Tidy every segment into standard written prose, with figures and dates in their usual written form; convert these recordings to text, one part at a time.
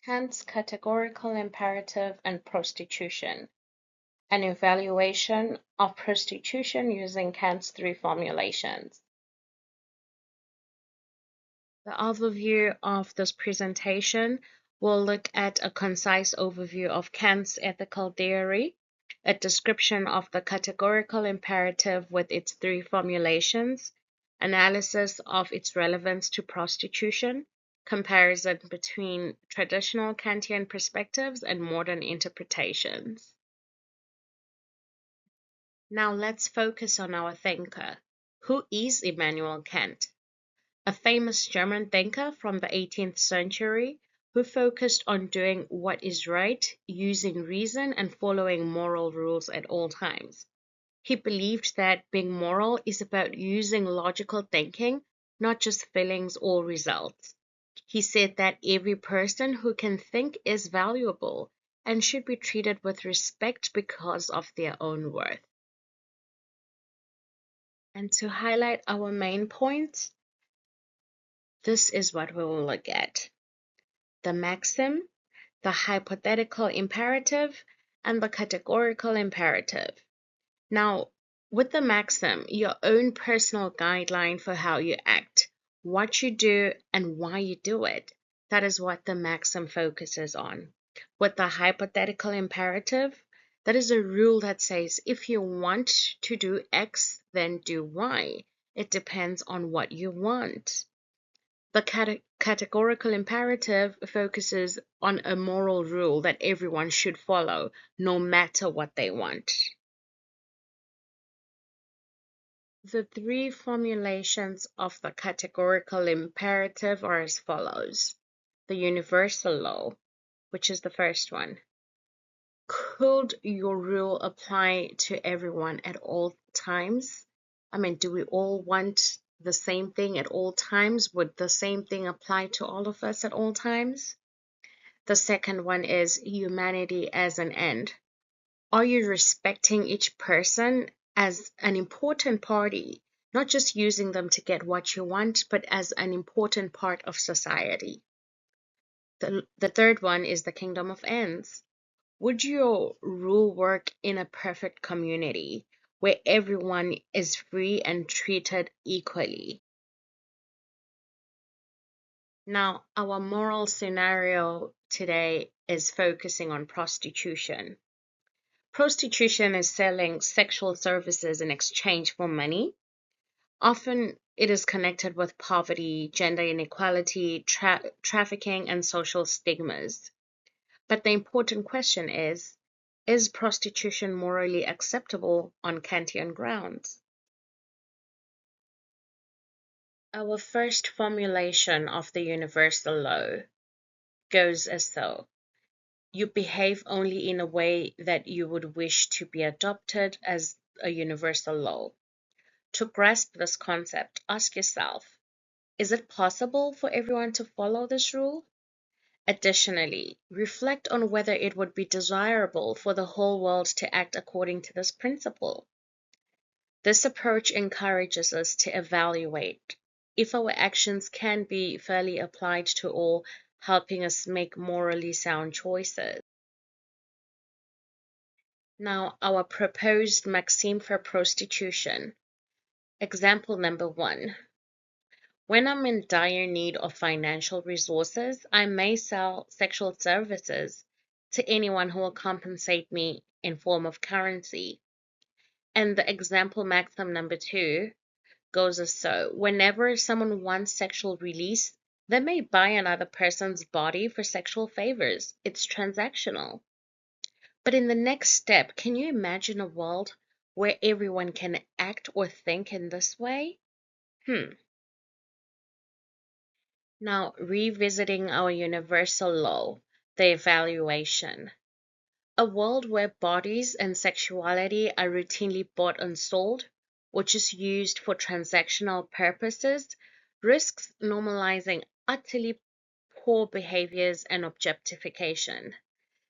Kant's categorical imperative and prostitution, an evaluation of prostitution using Kant's three formulations. The overview of this presentation will look at a concise overview of Kant's ethical theory, a description of the categorical imperative with its three formulations, analysis of its relevance to prostitution, comparison between traditional Kantian perspectives and modern interpretations. Now let's focus on our thinker. Who is Immanuel Kant? A famous German thinker from the 18th century who focused on doing what is right, using reason, and following moral rules at all times. He believed that being moral is about using logical thinking, not just feelings or results. He said that every person who can think is valuable and should be treated with respect because of their own worth. And to highlight our main points, this is what we will look at: the maxim, the hypothetical imperative, and the categorical imperative. Now, with the maxim, your own personal guideline for how you act, what you do, and why you do it. That is what the maxim focuses on. With the hypothetical imperative, that is a rule that says if you want to do X, then do Y. It depends on what you want. The categorical imperative focuses on a moral rule that everyone should follow, no matter what they want. The three formulations of the categorical imperative are as follows. The universal law, which is the first one. Could your rule apply to everyone at all times? Do we all want the same thing at all times? Would the same thing apply to all of us at all times? The second one is humanity as an end. Are you respecting each person as an important party, not just using them to get what you want, but as an important part of society? The third one is the kingdom of ends. Would your rule work in a perfect community where everyone is free and treated equally? Now, our moral scenario today is focusing on prostitution. Prostitution is selling sexual services in exchange for money. Often it is connected with poverty, gender inequality, trafficking, and social stigmas. But the important question is prostitution morally acceptable on Kantian grounds? Our first formulation of the universal law goes as so. You behave only in a way that you would wish to be adopted as a universal law. To grasp this concept, ask yourself, is it possible for everyone to follow this rule? Additionally, reflect on whether it would be desirable for the whole world to act according to this principle. This approach encourages us to evaluate if our actions can be fairly applied to all, helping us make morally sound choices. Now, our proposed maxim for prostitution. Example number 1. When I'm in dire need of financial resources, I may sell sexual services to anyone who will compensate me in form of currency. And the example maxim number 2 goes as so. Whenever someone wants sexual release, they may buy another person's body for sexual favors. It's transactional. But in the next step, can you imagine a world where everyone can act or think in this way? Now, revisiting our universal law, the evaluation. A world where bodies and sexuality are routinely bought and sold, or just used for transactional purposes, risks normalizing utterly poor behaviors and objectification.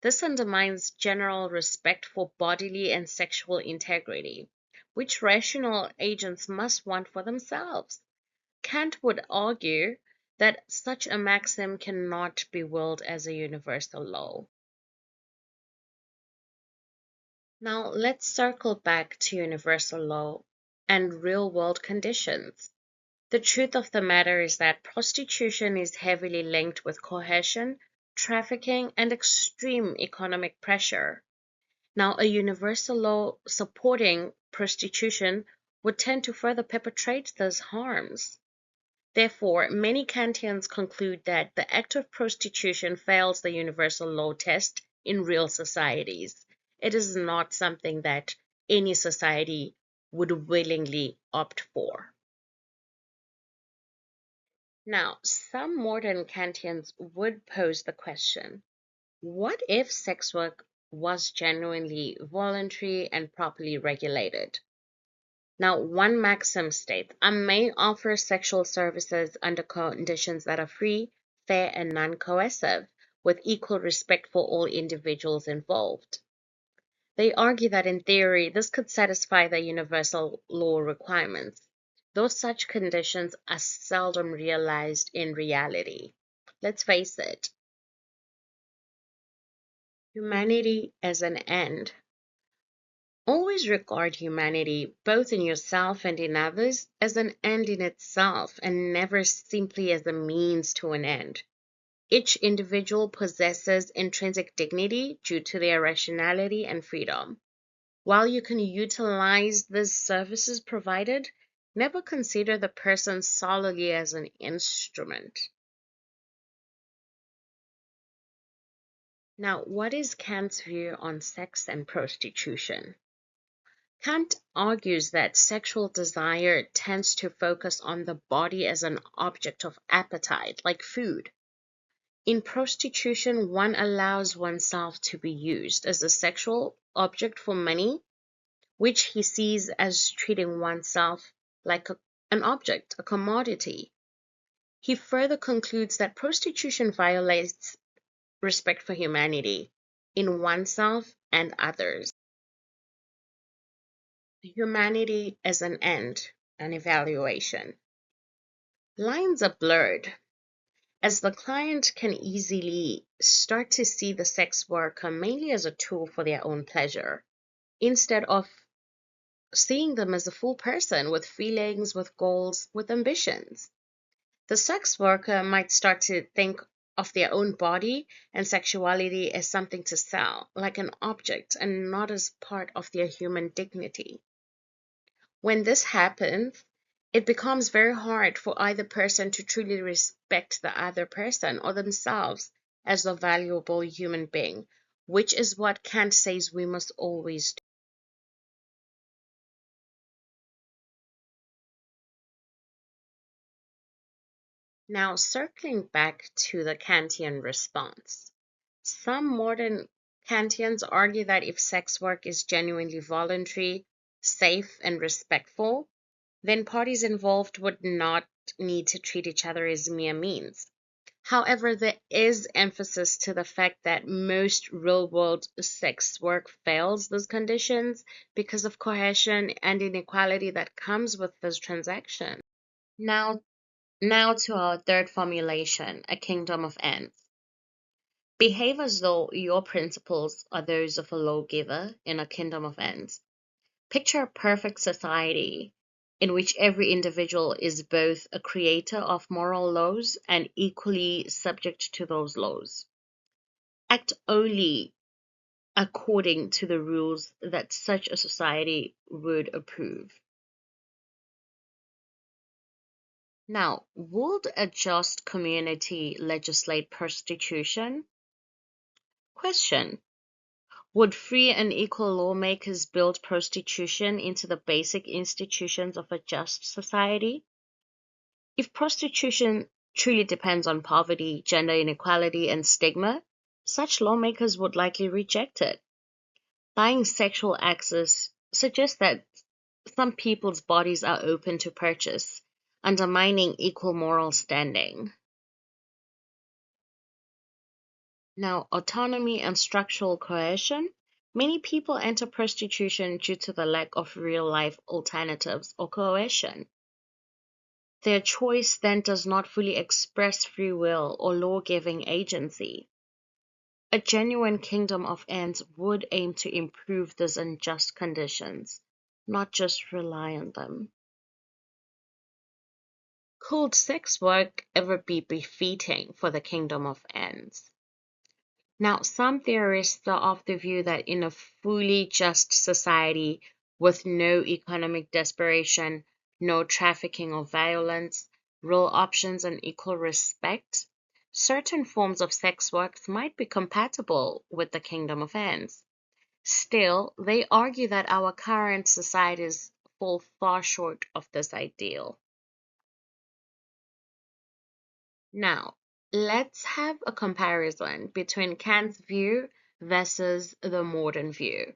This undermines general respect for bodily and sexual integrity, which rational agents must want for themselves. Kant would argue that such a maxim cannot be willed as a universal law. Now let's circle back to universal law and real-world conditions. The truth of the matter is that prostitution is heavily linked with coercion, trafficking, and extreme economic pressure. Now, a universal law supporting prostitution would tend to further perpetrate those harms. Therefore, many Kantians conclude that the act of prostitution fails the universal law test in real societies. It is not something that any society would willingly opt for. Now, some modern Kantians would pose the question, what if sex work was genuinely voluntary and properly regulated? Now, one maxim states, I may offer sexual services under conditions that are free, fair, and non-coercive, with equal respect for all individuals involved. They argue that in theory, this could satisfy the universal law requirements, though such conditions are seldom realized in reality. Let's face it, humanity as an end. Always regard humanity, both in yourself and in others, as an end in itself and never simply as a means to an end. Each individual possesses intrinsic dignity due to their rationality and freedom. While you can utilize the services provided, never consider the person solely as an instrument. Now, what is Kant's view on sex and prostitution? Kant argues that sexual desire tends to focus on the body as an object of appetite, like food. In prostitution, one allows oneself to be used as a sexual object for money, which he sees as treating oneself like an object, a commodity. He further concludes that prostitution violates respect for humanity in oneself and others. Humanity as an end, an evaluation. Lines are blurred, as the client can easily start to see the sex worker mainly as a tool for their own pleasure, instead of seeing them as a full person with feelings, with goals, with ambitions. The sex worker might start to think of their own body and sexuality as something to sell, like an object, and not as part of their human dignity. When this happens, it becomes very hard for either person to truly respect the other person or themselves as a valuable human being, which is what Kant says we must always do. Now, circling back to the Kantian response, some modern Kantians argue that if sex work is genuinely voluntary, safe, and respectful, then parties involved would not need to treat each other as mere means. However, there is emphasis to the fact that most real-world sex work fails those conditions because of coercion and inequality that comes with those transactions. Now, now to our third formulation, a kingdom of ends. Behave as though your principles are those of a lawgiver in a kingdom of ends. Picture a perfect society in which every individual is both a creator of moral laws and equally subject to those laws. Act only according to the rules that such a society would approve. Now, would a just community legislate prostitution? Question. Would free and equal lawmakers build prostitution into the basic institutions of a just society? If prostitution truly depends on poverty, gender inequality, and stigma, such lawmakers would likely reject it. Buying sexual access suggests that some people's bodies are open to purchase, undermining equal moral standing. Now, autonomy and structural coercion. Many people enter prostitution due to the lack of real-life alternatives or coercion. Their choice then does not fully express free will or law-giving agency. A genuine kingdom of ends would aim to improve these unjust conditions, not just rely on them. Could sex work ever be befitting for the kingdom of ends? Now, some theorists are of the view that in a fully just society with no economic desperation, no trafficking or violence, real options and equal respect, certain forms of sex work might be compatible with the kingdom of ends. Still, they argue that our current societies fall far short of this ideal. Now, let's have a comparison between Kant's view versus the modern view.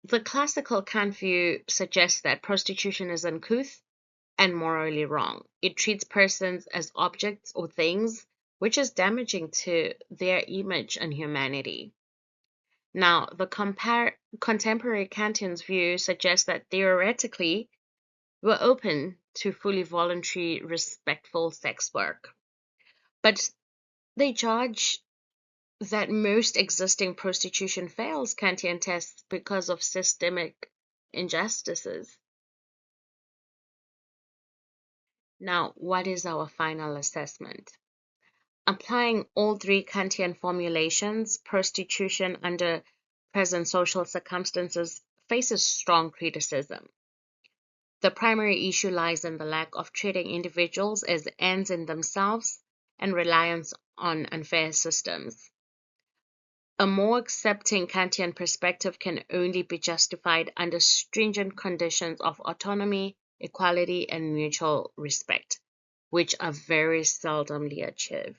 The classical Kant view suggests that prostitution is uncouth and morally wrong. It treats persons as objects or things, which is damaging to their image and humanity. Now, the contemporary Kantian's view suggests that theoretically, we're open to fully voluntary, respectful sex work. But they judge that most existing prostitution fails Kantian tests because of systemic injustices. Now, what is our final assessment? Applying all three Kantian formulations, prostitution under present social circumstances faces strong criticism. The primary issue lies in the lack of treating individuals as ends in themselves and reliance on unfair systems. A more accepting Kantian perspective can only be justified under stringent conditions of autonomy, equality, and mutual respect, which are very seldomly achieved.